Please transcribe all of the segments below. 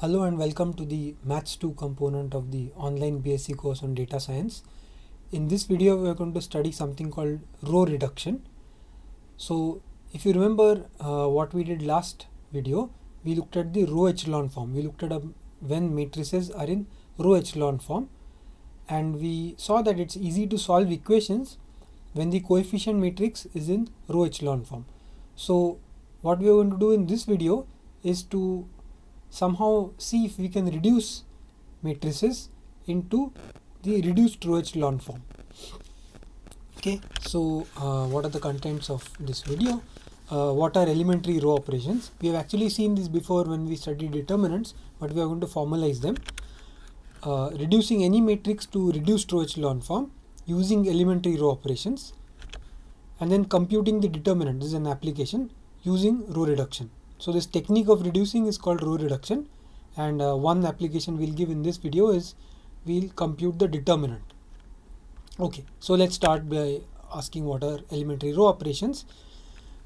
Hello and welcome to the Maths 2 component of the online BSc course on data science. In this video we are going to study something called row reduction. So if you remember what we did last video, we looked at the row echelon form. We looked at when matrices are in row echelon form, and we saw that it's easy to solve equations when the coefficient matrix is in row echelon form. So what we are going to do in this video is to somehow see if we can reduce matrices into the reduced row echelon form. Okay, so what are the contents of this video? What are elementary row operations? We have actually seen this before when we studied determinants, but we are going to formalize them. Reducing any matrix to reduced row echelon form using elementary row operations, and then computing the determinant. This is an application using row reduction. So this technique of reducing is called row reduction, and one application we'll give in this video is we'll compute the determinant. Okay, so let's start by asking what are elementary row operations.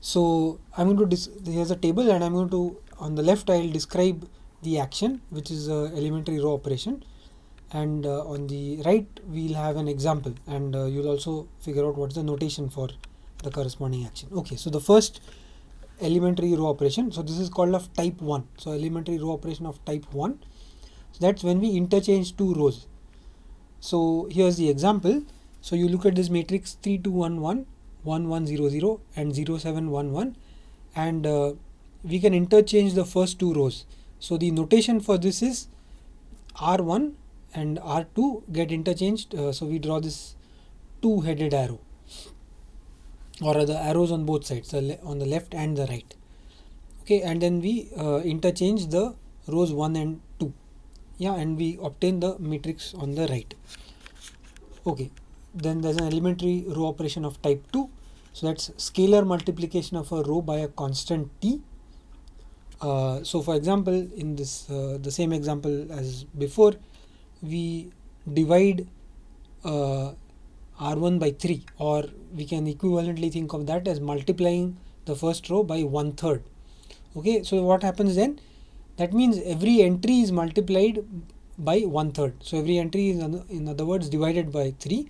So I'm going to here's a table, and I'm going to, on the left I'll describe the action, which is a elementary row operation, and on the right we'll have an example, and you'll also figure out what's the notation for the corresponding action. Okay, so the first elementary row operation, so this is called of type 1. So elementary row operation of type 1, so that's when we interchange two rows. So here's the example. So you look at this matrix 3 2 1 1 1 1 0 0 and 0 7 1 1, and we can interchange the first two rows. So the notation for this is R1 and R2 get interchanged, so we draw this two-headed arrow, or rather arrows on both sides, on the left and the right. Okay, and then we interchange the rows 1 and 2, and we obtain the matrix on the right. Okay, then there's an elementary row operation of type 2. So that's scalar multiplication of a row by a constant t. So for example, in this the same example as before, we divide R1 by 3, or we can equivalently think of that as multiplying the first row by 1/3. Okay, so what happens then? That means every entry is multiplied by 1/3. So every entry is, in other words, divided by 3.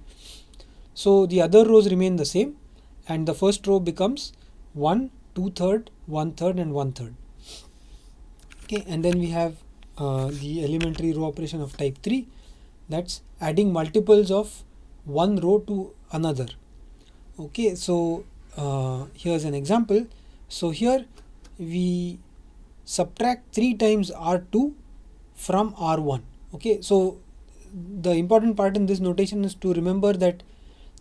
So the other rows remain the same, and the first row becomes 1, 2/3, 1/3 and 1/3. Okay, and then we have the elementary row operation of type 3, that's adding multiples of one row to another. Okay, so here's an example. So here we subtract 3 times R2 from R1. Okay, so the important part in this notation is to remember that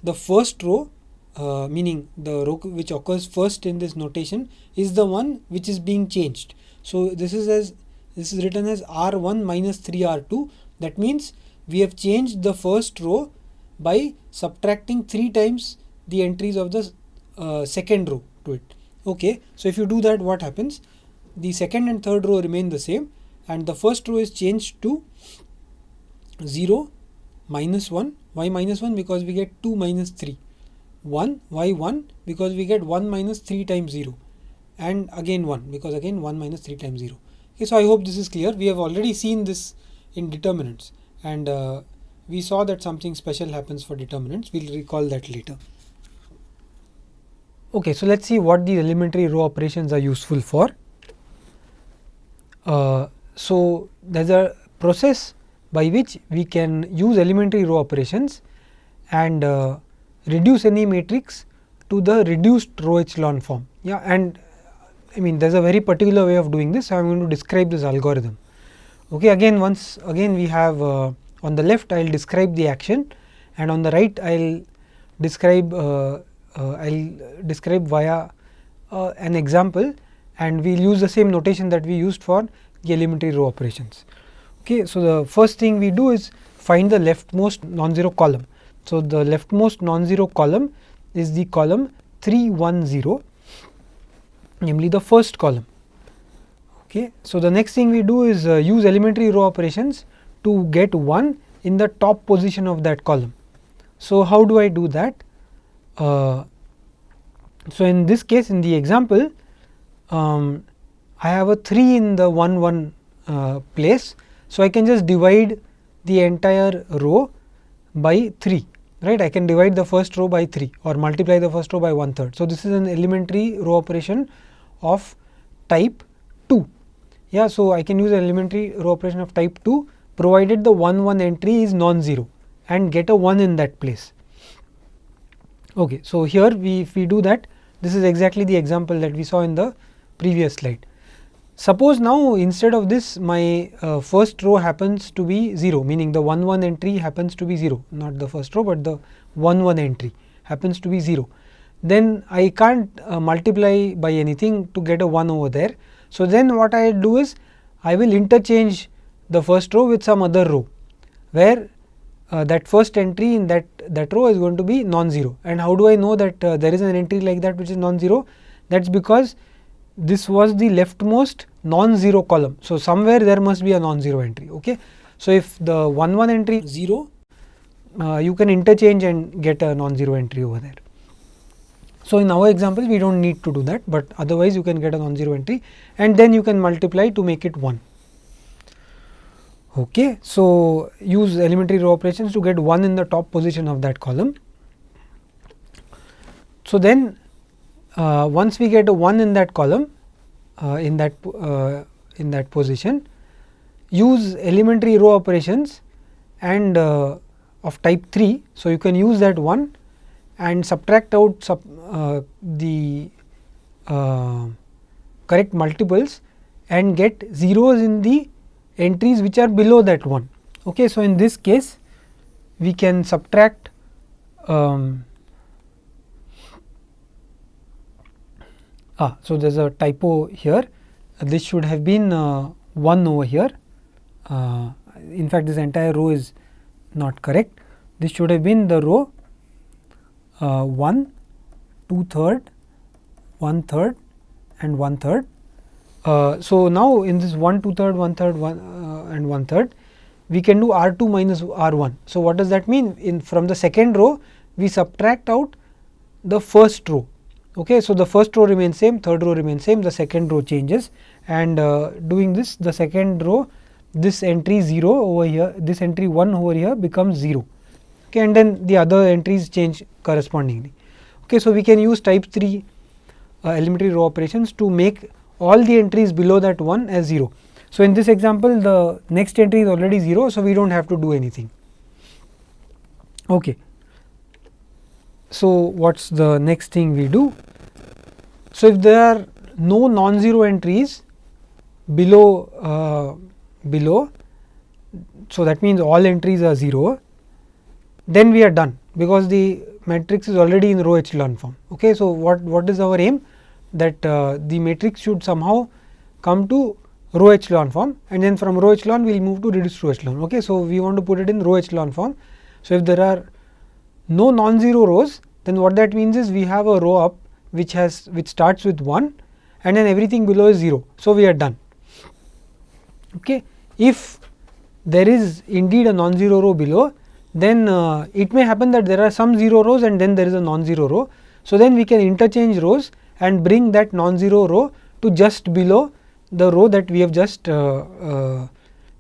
the first row, meaning the row which occurs first in this notation, is the one which is being changed. So this is written as R1 minus 3R2. That means we have changed the first row by subtracting 3 times the entries of the second row to it. Okay, so if you do that, what happens? The second and third row remain the same, and the first row is changed to 0, minus 1. Why minus 1? Because we get 2 minus 3. 1. Why 1? Because we get 1 minus 3 times 0. And again 1, because again 1 minus 3 times 0. Okay, so I hope this is clear. We have already seen this in determinants, and we saw that something special happens for determinants. We'll recall that later. Okay, so let's see what the elementary row operations are useful for. So there's a process by which we can use elementary row operations and reduce any matrix to the reduced row echelon form. And I mean, there's a very particular way of doing this, so I'm going to describe this algorithm. Okay, again we have on the left I'll describe the action, and on the right I'll describe via an example, and we'll use the same notation that we used for the elementary row operations. Okay, so the first thing we do is find the leftmost non-zero column. So the leftmost non-zero column is the column 3 1 0, namely the first column. Okay, so the next thing we do is use elementary row operations to get 1 in the top position of that column. So how do I do that? So in this case, in the example, I have a 3 in the 1 1 place. So I can just divide the entire row by 3, right. I can divide the first row by 3 or multiply the first row by 1/3. So this is an elementary row operation of type 2. Yeah, so I can use an elementary row operation of type 2 provided the 1 1 entry is non-zero and get a 1 in that place. Okay, so here if we do that, this is exactly the example that we saw in the previous slide. Suppose now instead of this my first row happens to be 0, meaning the 1 1 entry happens to be 0, not the first row, but the 1 1 entry happens to be 0. Then I can't multiply by anything to get a 1 over there. So then what I do is I will interchange the first row with some other row, where that first entry in that row is going to be non-zero. And how do I know that there is an entry like that which is non-zero? That's because this was the leftmost non-zero column. So somewhere there must be a non-zero entry. Okay. So if the 1 1 entry is 0, you can interchange and get a non-zero entry over there. So in our example we don't need to do that, but otherwise you can get a non-zero entry and then you can multiply to make it 1. Okay. So use elementary row operations to get 1 in the top position of that column. So then once we get a 1 in that column, in that position, use elementary row operations and of type 3. So you can use that 1 and subtract out the correct multiples and get zeros in the entries which are below that 1. Okay. So in this case we can subtract so there is a typo here. This should have been 1 over here. In fact, this entire row is not correct. This should have been the row 1, 2/3, 1/3 and 1/3. So now in this 1, 2/3, 1/3, and 1/3, we can do R2 minus R1. So what does that mean? From the second row we subtract out the first row. Okay, so the first row remains same, third row remains same, the second row changes, and doing this, the second row, this entry 0 over here, this entry 1 over here becomes 0. Okay, and then the other entries change correspondingly. Okay, so we can use type 3 elementary row operations to make all the entries below that 1 as 0. So in this example the next entry is already 0, so we don't have to do anything. Okay. So what's the next thing we do? So if there are no non-zero entries below, so that means all entries are 0, then we are done, because the matrix is already in row echelon form. Okay. So what is our aim? That the matrix should somehow come to row echelon form, and then from row echelon we will move to reduced row echelon. Okay. So we want to put it in row echelon form. So if there are no non-zero rows, then what that means is we have a row up which starts with 1 and then everything below is 0. So we are done. Okay. If there is indeed a non-zero row below, then it may happen that there are some 0 rows and then there is a non-zero row. So then we can interchange rows and bring that non-zero row to just below the row that we have just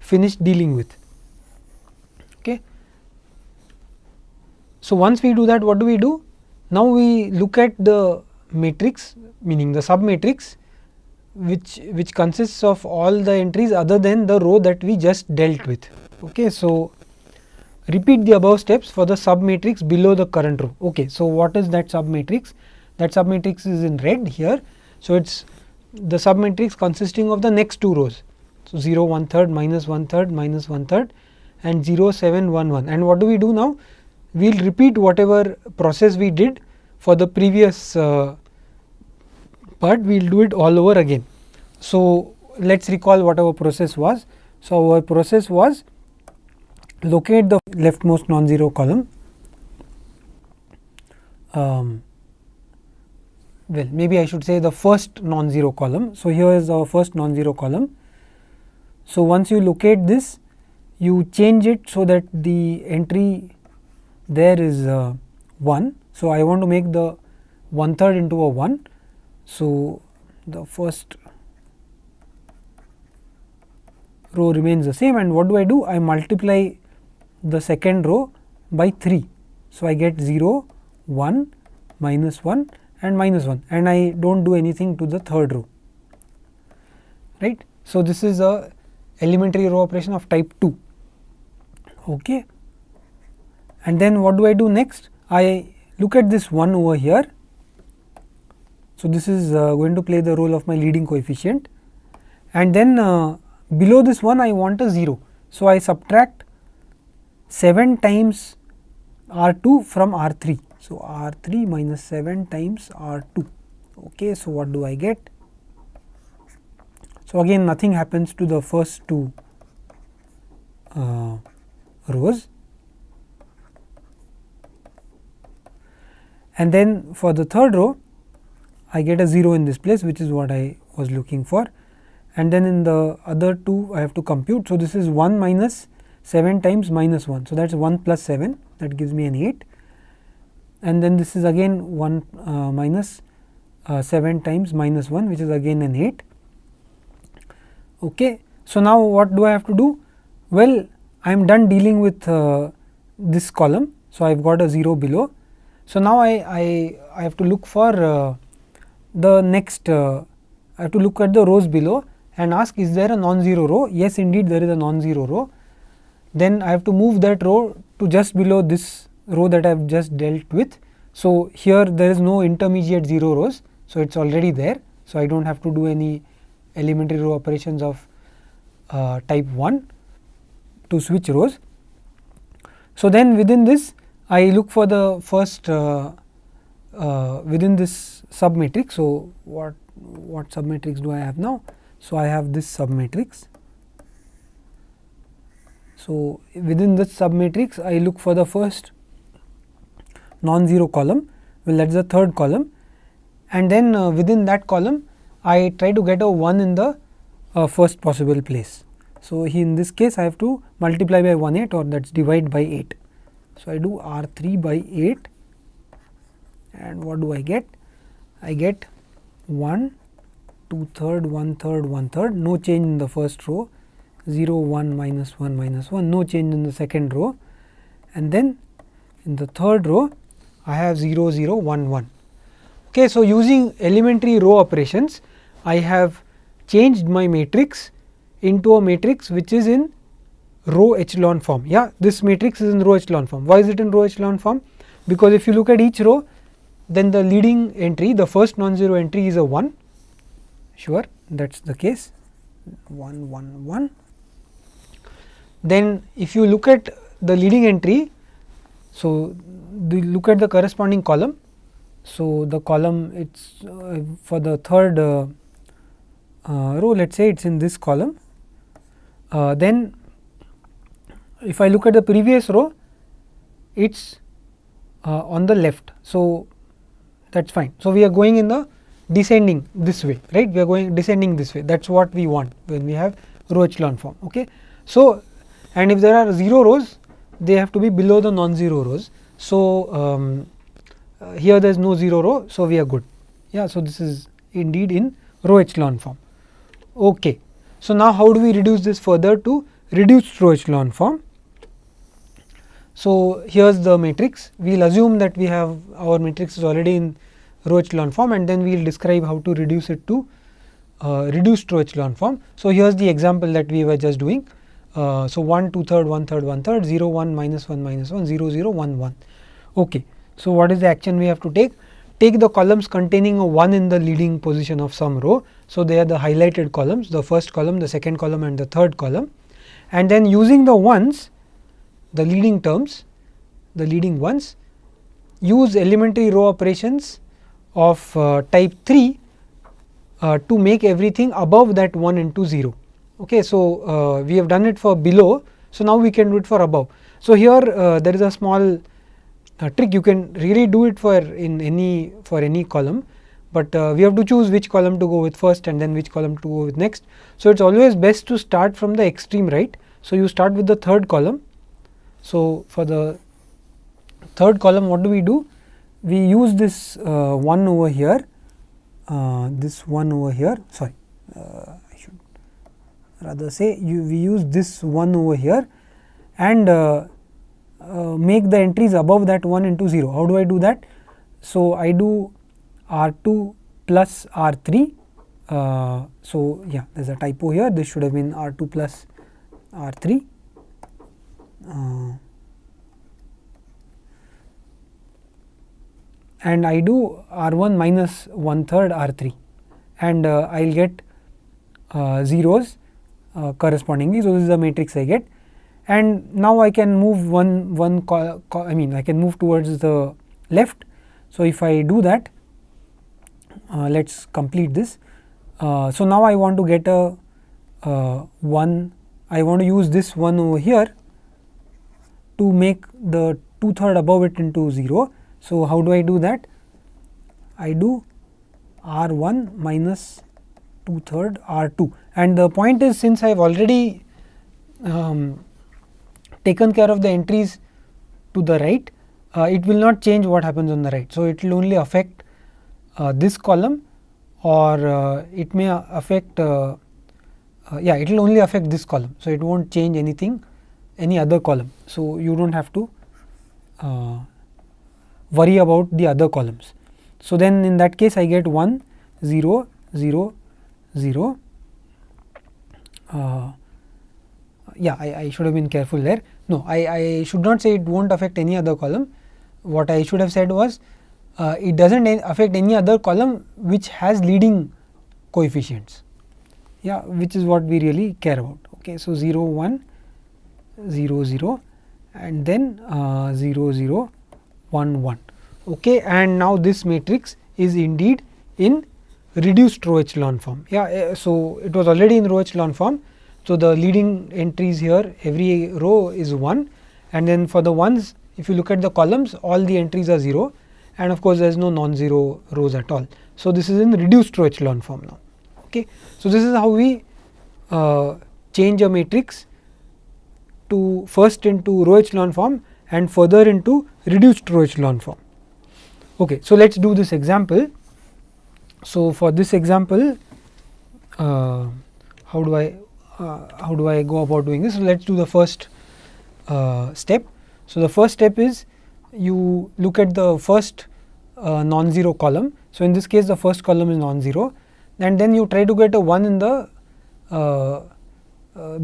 finished dealing with. Okay. So once we do that, what do? Now we look at the matrix, meaning the sub matrix, which consists of all the entries other than the row that we just dealt with. Okay. So repeat the above steps for the sub matrix below the current row. Okay. So what is that sub matrix? That sub matrix is in red here. So it's the sub matrix consisting of the next two rows. So 0, 1/3, minus 1/3, minus 1/3 and 0, 7, 1, 1. And what do we do now? We will repeat whatever process we did for the previous part, we will do it all over again. So let us recall what our process was. So our process was locate the leftmost non-zero column. Well, maybe I should say the first non-zero column. So here is our first non-zero column. So once you locate this, you change it so that the entry there is 1. So I want to make the 1/3 into a 1. So the first row remains the same, and what do? I multiply the second row by 3. So, I get 0, 1, minus 1 and minus 1, and I do not do anything to the third row, right. So, this is a elementary row operation of type 2. Okay. And then what do I do next? I look at this 1 over here. So, this is going to play the role of my leading coefficient, and then below this 1 I want a 0. So, I subtract 7 times R 2 from R 3. So, R 3 minus 7 times R 2. Okay. So, what do I get? So, again nothing happens to the first two rows, and then for the third row I get a 0 in this place, which is what I was looking for, and then in the other two I have to compute. So, this is 1 minus 7 times minus 1. So, that is 1 plus 7, that gives me an 8, and then this is again 1 minus 7 times minus 1, which is again an 8. Okay. So, now what do I have to do? Well, I am done dealing with this column. So, I have got a 0 below. So, now I have to look for the next, I have to look at the rows below and ask, is there a non-zero row? Yes, indeed there is a non-zero row. Then I have to move that row to just below this row that I have just dealt with. So, here there is no intermediate 0 rows. So, it is already there. So, I do not have to do any elementary row operations of type 1 to switch rows. So, then within this I look for the first within this sub matrix. So, what sub matrix do I have now? So, I have this sub matrix. So, within this sub matrix I look for the first non-zero column. Well, that is the third column, and then within that column I try to get a 1 in the first possible place. So, in this case I have to multiply by 1/8, or that is divide by 8. So, I do R 3 by 8, and what do I get? I get 1, 2/3, 1/3, 1/3, no change in the first row, 0, 1, minus 1, minus 1, no change in the second row, and then in the third row I have 0, 0, 1, 1. Okay. So, using elementary row operations I have changed my matrix into a matrix which is in row echelon form. Yeah, this matrix is in row echelon form. Why is it in row echelon form? Because if you look at each row, then the leading entry, the first non-zero entry is a 1, sure, that is the case, 1, 1, 1. Then if you look at the leading entry, so look at the corresponding column. So, the column, it is for the third row, let us say it is in this column. Then if I look at the previous row, it is on the left. So, that is fine. So, we are going in the descending this way, right, we are going descending this way, that is what we want when we have row echelon form. Okay. So, and if there are 0 rows, they have to be below the non-zero rows. So, here there is no 0 row, so we are good. Yeah. So, this is indeed in row echelon form. Okay. So, now how do we reduce this further to reduced row echelon form? So, here is the matrix. We will assume that we have our matrix is already in row echelon form, and then we will describe how to reduce it to reduced row echelon form. So, here is the example that we were just doing. So, 1, 2/3, 1/3, 1/3, 0, 1, minus 1, minus 1, 0, 0, 1, 1. Okay. So, what is the action we have to take? Take the columns containing a 1 in the leading position of some row. So, they are the highlighted columns, the first column, the second column and the third column, and then using the ones, the leading terms, the leading ones, use elementary row operations of type 3 to make everything above that 1 into 0. Okay. So, we have done it for below. So, now we can do it for above. So, here there is a small trick. You can really do it for any column, but we have to choose which column to go with first and then which column to go with next. So, it is always best to start from the extreme right. So, you start with the third column. So, for the third column, what do? We use this 1 over here, this 1 over here, sorry, I should rather say we use this 1 over here and make the entries above that 1 into 0. How do I do that? So, I do R2 plus R3. So, yeah, there is a typo here, this should have been R2 plus R3. And I do R1 minus 1/3 R3 and I will get zeros correspondingly. So, this is the matrix I get, and now I can move I can move towards the left. So, if I do that, let us complete this. So, now I want to get a 1, I want to use this 1 over here to make the 2/3 above it into 0. So, how do I do that? I do R1 minus 2/3 R2, and the point is, since I have already taken care of the entries to the right, it will not change what happens on the right. So, it will only affect this column, or it may affect it will only affect this column. So, it will not change anything, any other column. So, you do not have to worry about the other columns. So, then in that case I get 1 0 0 0. I should have been careful there. No, I should not say it will not affect any other column. What I should have said was it does not affect any other column which has leading coefficients, which is what we really care about. Okay, so 0 1 0 0 and then 0 0 1 1. Okay, and now this matrix is indeed in reduced row echelon form. So it was already in row echelon form. So the leading entries here, every row is 1, and then for the ones, if you look at the columns, all the entries are 0, and of course there is no non-zero rows at all. So this is in reduced row echelon form now. Okay, so this is how we change a matrix to first into row echelon form and further into reduced row echelon form. Okay, so let us do this example. So for this example, how do I go about doing this? So let us do the first step. So the first step is you look at the first non-zero column. So in this case the first column is non-zero, and then you try to get a 1 in the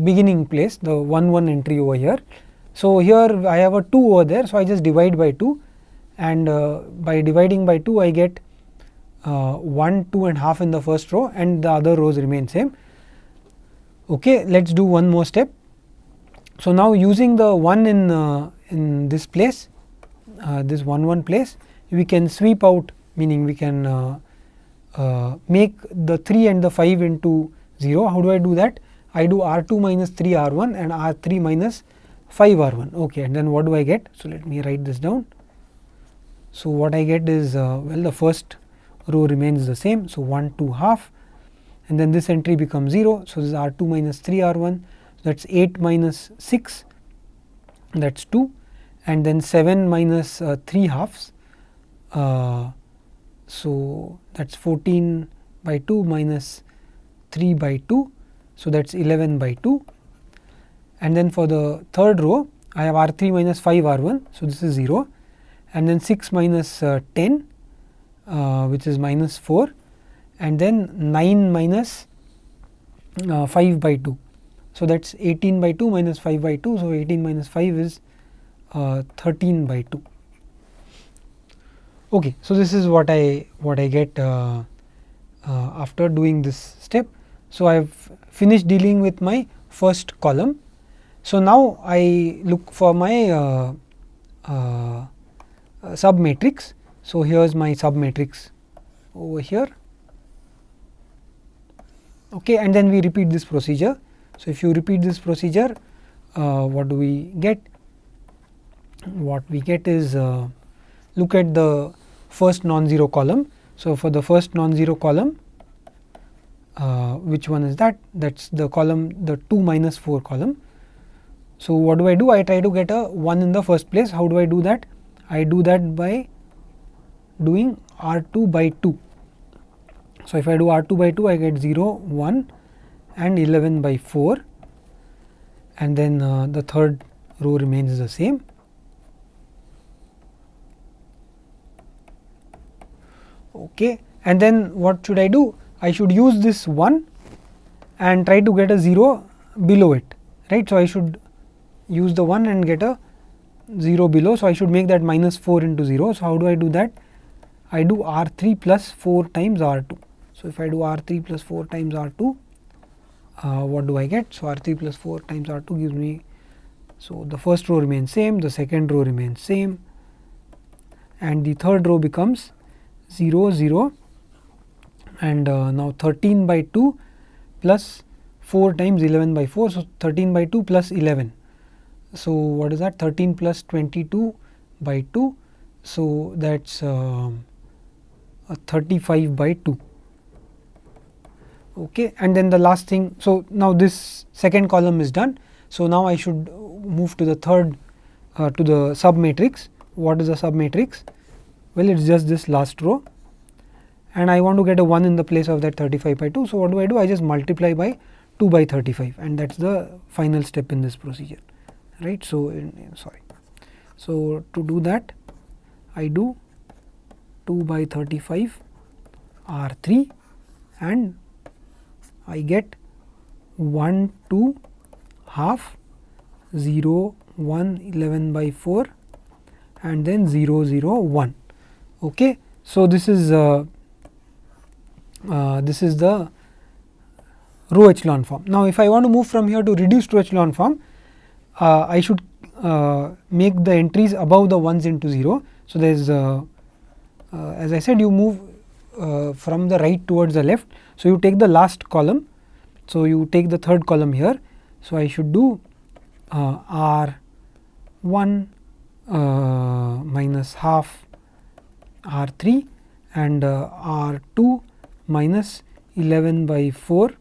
beginning place, the 1 1 entry over here. So here I have a 2 over there, so I just divide by 2, and by dividing by 2 I get 1 2.5 in the first row, and the other rows remain same. Okay, let us do one more step. So now using the 1 in this place, this 1 1 place, we can sweep out, meaning we can make the 3 and the 5 into 0. How do I do that? I do R2 minus 3 R1 and R3 minus 5 R1. Okay, and then what do I get? So let me write this down. So what I get is the first row remains the same. So 1 2 half, and then this entry becomes 0. So this is R2 minus 3 R1. So that is 8 minus 6, that is 2, and then 7 minus 3 halves. So that is 14 by 2 minus 3 by 2. So that is 11 by 2, and then for the third row I have R3 minus 5 R1. So this is 0, and then 6 minus 10, which is minus 4, and then 9 minus 5 by 2. So that is 18 by 2 minus 5 by 2. So 18 minus 5 is 13 by 2. Okay, so this is what I get after doing this step. So I have finished dealing with my first column. So now I look for my sub matrix. So here is my sub matrix over here. Okay, and then we repeat this procedure. So if you repeat this procedure, what do we get? What we get is, look at the first non-zero column. So for the first non-zero column, which one is that? That is the column, the 2 minus 4 column. So what do? I try to get a 1 in the first place. How do I do that? I do that by doing R2 by 2. So if I do R2 by 2, I get 0 1, and 11 by 4, and then the third row remains the same. Okay, and then what should I do? I should use this 1 and try to get a 0 below it, right. So, I should use the 1 and get a 0 below. So, I should make that minus 4 into 0. So, how do I do that? I do R 3 plus 4 times R 2. So, if I do R 3 plus 4 times R 2, what do I get? So, R 3 plus 4 times R 2 gives me, so the first row remains same, the second row remains same, and the third row becomes 0 0, and now 13 by 2 plus 4 times 11 by 4. So, 13 by 2 plus 11. So, what is that? 13 plus 22 by 2. So, that is 35 by 2. Okay. And then the last thing. So, now this second column is done. So, now I should move to the third to the sub matrix. What is the sub matrix? Well, it is just this last row, and I want to get a 1 in the place of that 35 by 2. So, what do? I just multiply by 2 by 35, and that is the final step in this procedure, right. So, sorry. So, to do that, I do 2 by 35 R 3, and I get 1 2 half 0 1 11 by 4, and then 0 0 1. Okay. So, this is the row echelon form. Now, if I want to move from here to reduced row echelon form, I should make the entries above the ones into 0. So, there is as I said, you move from the right towards the left. So, you take the last column. So, you take the third column here. So, I should do R 1 minus half R 3 and R 2 minus 11 by 4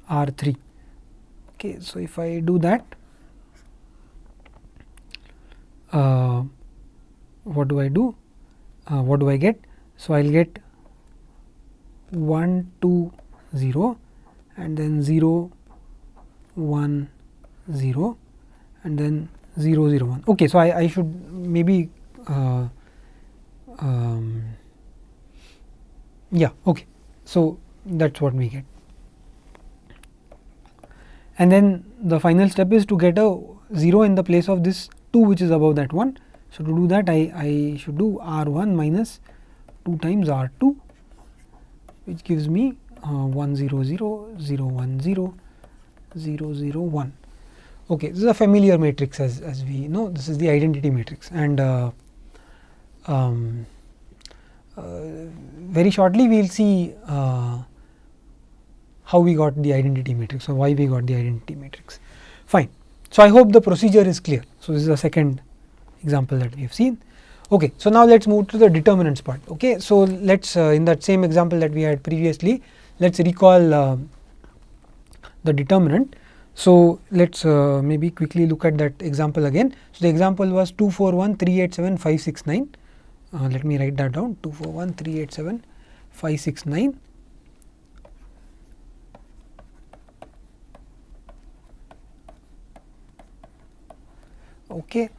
R 3. Okay. So, if I do that, what do I do? What do I get? So, I will get 1 2 0, and then 0 1 0, and then 0 0 1. Okay. So, I should maybe yeah, okay. So, that is what we get, and then the final step is to get a 0 in the place of this 2 which is above that 1. So, to do that, I should do R 1 minus 2 times R 2, which gives me 1 0 0 0 1 0 0 0 1. Okay, this is a familiar matrix as we know. This is the identity matrix, and very shortly we will see how we got the identity matrix or why we got the identity matrix. Fine. So, I hope the procedure is clear. So, this is the second example that we have seen. Okay. So, now let us move to the determinants part. Okay. So, let us in that same example that we had previously, let us recall the determinant. So, let us maybe quickly look at that example again. So, the example was 241 387 569. Let me write that down, 241 387 569. Okay.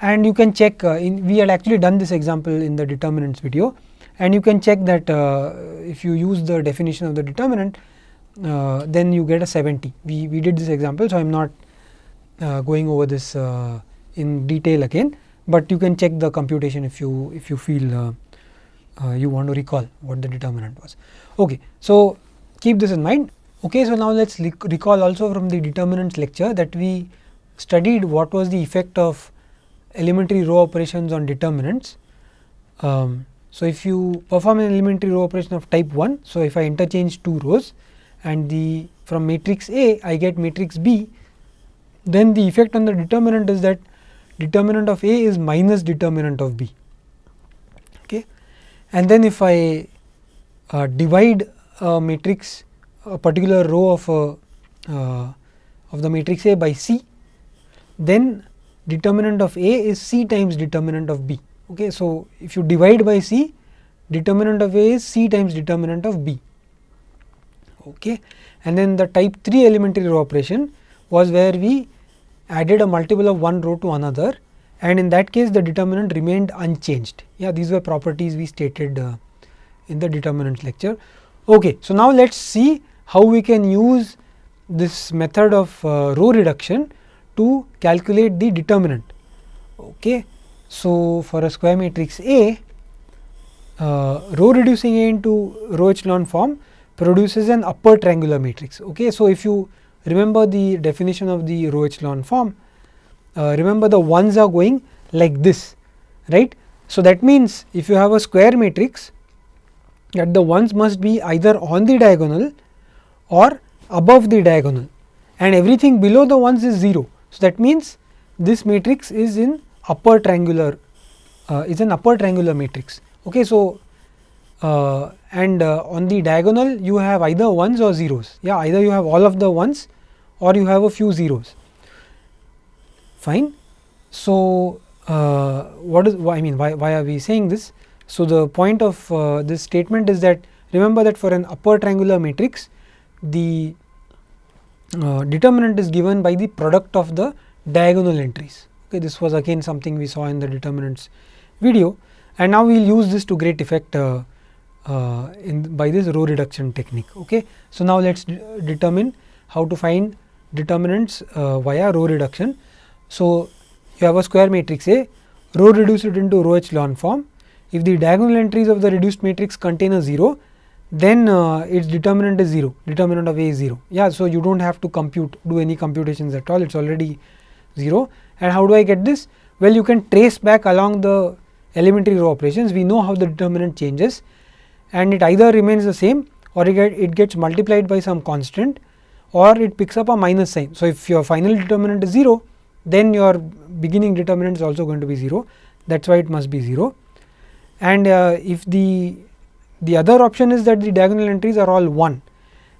And you can check we had actually done this example in the determinants video, and you can check that if you use the definition of the determinant, then you get a 70. We did this example. So, I am not going over this in detail again, but you can check the computation if you feel you want to recall what the determinant was. Okay. So, keep this in mind. Okay. So, now let us recall also from the determinants lecture that we studied what was the effect of elementary row operations on determinants. So, if you perform an elementary row operation of type 1, so if I interchange two rows and from matrix A I get matrix B, then the effect on the determinant is that determinant of A is minus determinant of B. Okay. And then if I divide a matrix, a particular row of the matrix A by C, then determinant of A is C times determinant of B. Okay. So, if you divide by C, determinant of A is C times determinant of B. Okay, and then the type 3 elementary row operation was where we added a multiple of one row to another, and in that case the determinant remained unchanged. Yeah, these were properties we stated in the determinants lecture. Okay, so now let us see how we can use this method of row reduction to calculate the determinant. Okay, so for a square matrix A, row reducing A into row echelon form produces an upper triangular matrix. Okay, so if you remember the definition of the row echelon form, remember the ones are going like this, right. So, that means if you have a square matrix, that the ones must be either on the diagonal or above the diagonal, and everything below the ones is 0. So, that means this matrix is in upper triangular matrix. Okay, so, on the diagonal you have either ones or zeros. Yeah, either you have all of the ones or you have a few zeros. Fine. So, what is why are we saying this? So, the point of this statement is that, remember that for an upper triangular matrix, the determinant is given by the product of the diagonal entries. Okay, this was again something we saw in the determinants video, and now we will use this to great effect by this row reduction technique. Okay. So, now let us determine how to find determinants via row reduction. So, you have a square matrix A, row reduce it into row echelon form. If the diagonal entries of the reduced matrix contain a 0, then its determinant is 0, determinant of A is 0. Yeah, so you do not have to do any computations at all, it is already 0. And how do I get this? Well, you can trace back along the elementary row operations. We know how the determinant changes, and it either remains the same, or it gets multiplied by some constant, or it picks up a minus sign. So, if your final determinant is 0, then your beginning determinant is also going to be 0, that is why it must be 0. And if the other option is that the diagonal entries are all 1,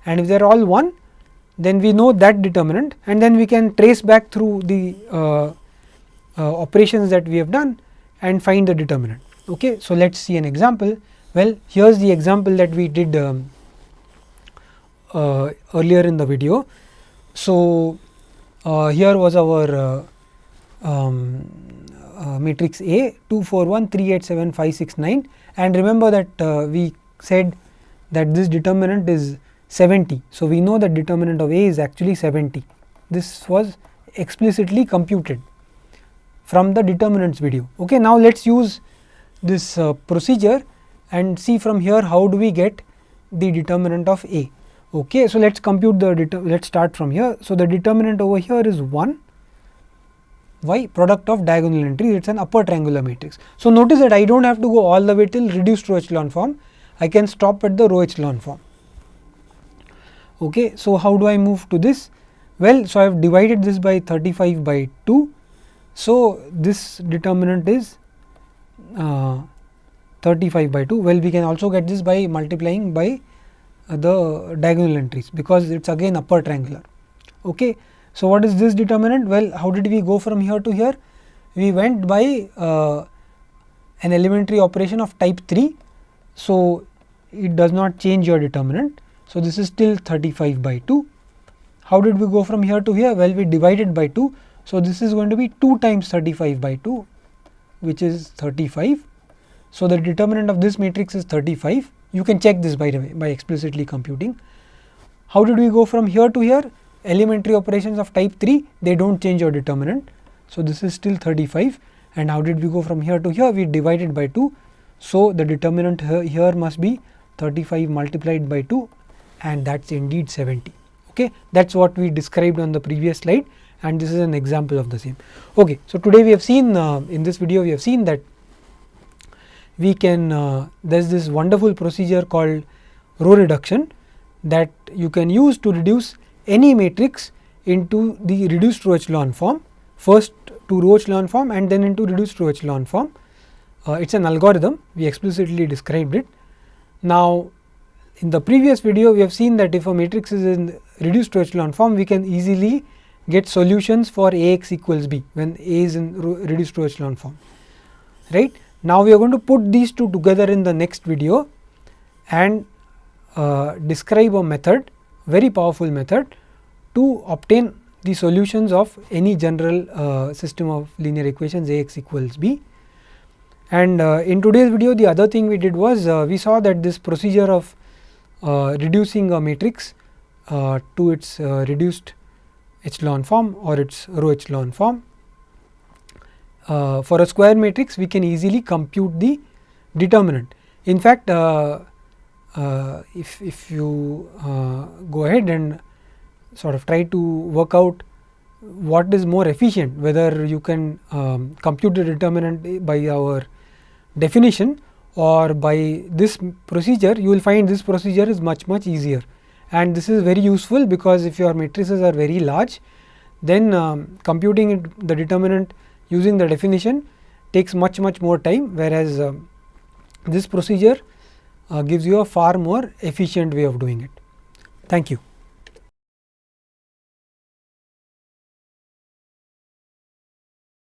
and if they are all 1, then we know that determinant, and then we can trace back through the operations that we have done and find the determinant. Okay. So, let us see an example. Well, here is the example that we did earlier in the video. So, here was our matrix A 2 4 1 3 8 7 5 6 9, and remember that we said that this determinant is 70. So, we know that determinant of A is actually 70. This was explicitly computed from the determinants video. Okay, now let us use this procedure and see from here how do we get the determinant of A. Okay, so let us compute let us start from here. So, the determinant over here is 1. Why? Product of diagonal entries, it is an upper triangular matrix. So, notice that I do not have to go all the way till reduced row echelon form, I can stop at the row echelon form. Okay, so how do I move to this? Well, so I have divided this by 35 by 2. So, this determinant is 35 by 2. Well, we can also get this by multiplying by the diagonal entries, because it is again upper triangular. Okay. So, what is this determinant? Well, how did we go from here to here? We went by an elementary operation of type 3. So, it does not change your determinant. So, this is still 35 by 2. How did we go from here to here? Well, we divided by 2. So, this is going to be 2 times 35 by 2, which is 35. So, the determinant of this matrix is 35. You can check this by the way by explicitly computing. How did we go from here to here? Elementary operations of type 3, they do not change your determinant. So, this is still 35, and how did we go from here to here? We divided by 2. So, the determinant here must be 35 multiplied by 2, and that is indeed 70. Okay. That is what we described on the previous slide, and this is an example of the same. Okay. So, today we have seen in this video we have seen that we can there is this wonderful procedure called row reduction that you can use to reduce any matrix into the reduced row echelon form, first to row echelon form and then into reduced row echelon form. It is an algorithm, we explicitly described it. Now, in the previous video we have seen that if a matrix is in reduced row echelon form, we can easily get solutions for Ax equals b when A is in reduced row echelon form, right. Now, we are going to put these two together in the next video and describe a method, very powerful method, to obtain the solutions of any general system of linear equations Ax equals b. And in today's video, the other thing we did was we saw that this procedure of reducing a matrix to its reduced echelon form or its row echelon form. For a square matrix, we can easily compute the determinant. In fact, if you go ahead and sort of try to work out what is more efficient, whether you can compute the determinant by our definition or by this procedure, you will find this procedure is much easier. And this is very useful because if your matrices are very large, then computing the determinant using the definition takes much more time, whereas this procedure gives you a far more efficient way of doing it. Thank you.